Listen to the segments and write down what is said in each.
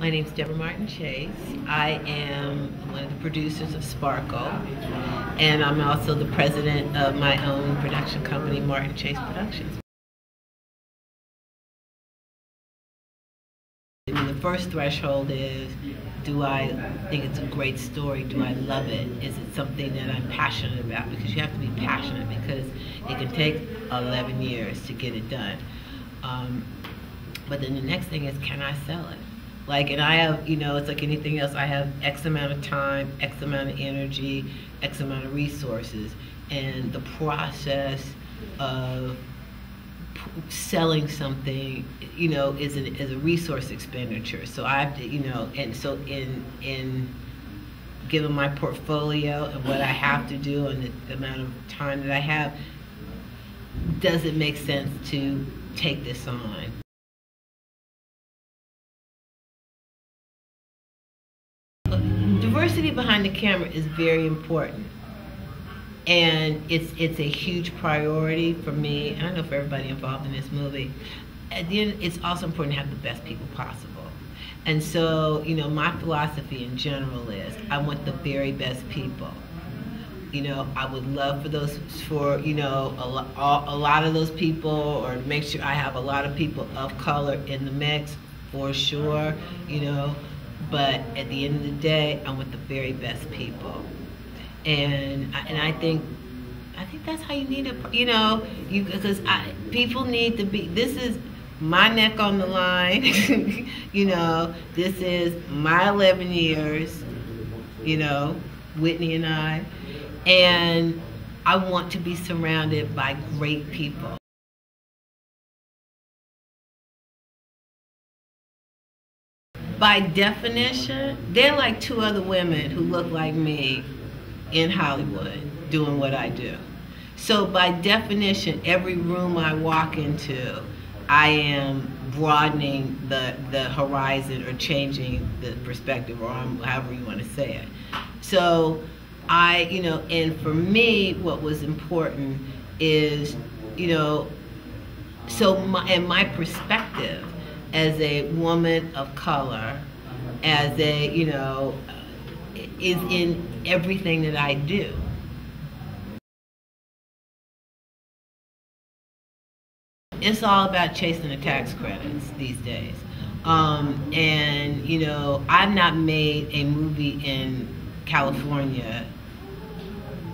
My name's Deborah Martin Chase. I am one of the producers of Sparkle, and I'm also the president of my own production company, Martin Chase Productions. I mean, the first threshold is, do I think it's a great story? Do I love it? Is it something that I'm passionate about? Because you have to be passionate, because it can take 11 years to get it done. But then the next thing is, can I sell it? Like, and I have, you know, it's like anything else, I have X amount of time, X amount of energy, X amount of resources, and the process of selling something, you know, is a resource expenditure. So I have to, you know, and so in given my portfolio and what I have to do and the amount of time that I have, does it make sense to take this on? Diversity behind the camera is very important, and it's a huge priority for me, and I know for everybody involved in this movie. At the end, it's also important to have the best people possible. And so, you know, my philosophy in general is, I want the very best people. You know, I would love for you know, a lot of those people, or make sure I have a lot of people of color in the mix, for sure, you know. But at the end of the day, I want the very best people, and I think that's how you need a, you know, because people need to be. This is my neck on the line, you know. This is my 11 years, you know, Whitney and I, and I want to be surrounded by great people. By definition, they're like two other women who look like me in Hollywood doing what I do. So by definition, every room I walk into, I am broadening the horizon, or changing the perspective, or however you want to say it. So you know, and for me, what was important is, you know, so my perspective as a woman of color, as a, you know, is in everything that I do. It's all about chasing the tax credits these days. And, you know, I've not made a movie in California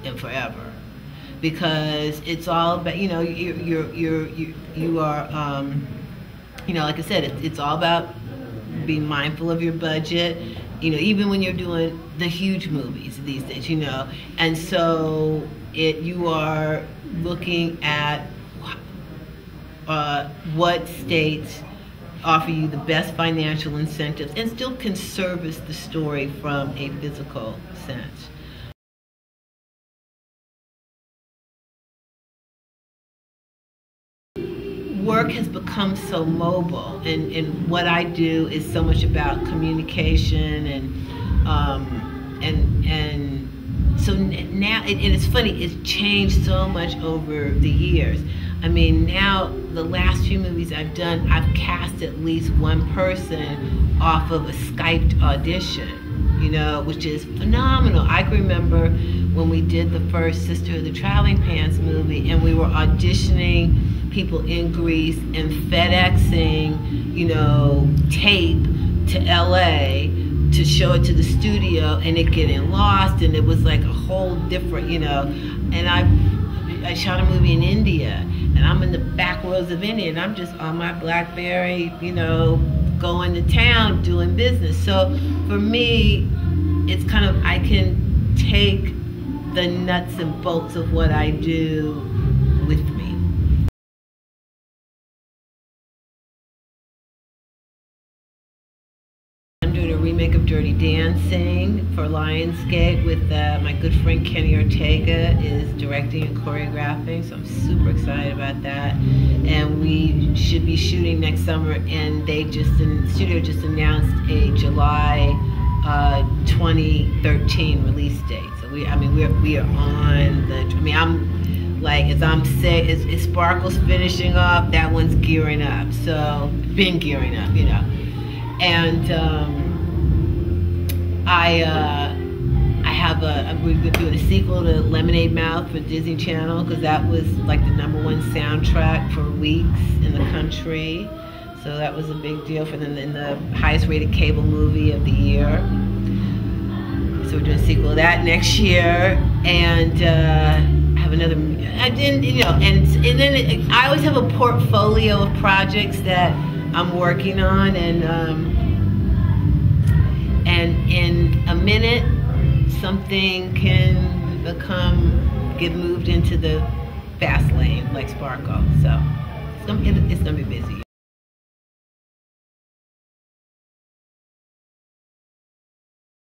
in forever, because it's all about, you know, you are, you know, like I said, it's all about being mindful of your budget, you know, even when you're doing the huge movies these days, you know. And so you are looking at what states offer you the best financial incentives and still can service the story from a physical sense. Work has become so mobile, and what I do is so much about communication, and so now, and it's funny, it's changed so much over the years. I mean, now the last few movies I've done, I've cast at least one person off of a Skyped audition, you know, which is phenomenal. I can remember when we did the first Sister of the Traveling Pants movie, and we were auditioning people in Greece and FedExing, you know, tape to LA to show it to the studio, and it getting lost, and it was like a whole different, you know. And I shot a movie in India, and I'm in the back roads of India, and I'm just on my BlackBerry, you know, going to town doing business. So for me, it's kind of, I can take the nuts and bolts of what I do with me. I'm doing a remake of Dirty Dancing for Lionsgate with my good friend Kenny Ortega is directing and choreographing, so I'm super excited about that. And we should be shooting next summer, and the studio just announced a July 2013 release date. So we are on the, I mean, I'm like, as I'm saying, as Sparkle's finishing up, that one's gearing up. So, been gearing up, you know. And we're doing a sequel to Lemonade Mouth for Disney Channel, because that was like the #1 soundtrack for weeks in the country. So that was a big deal for them, in the highest rated cable movie of the year. So we're doing a sequel to that next year, and I have another. And then I always have a portfolio of projects that I'm working on, and in a minute, something can get moved into the fast lane like Sparkle. So it's gonna be busy.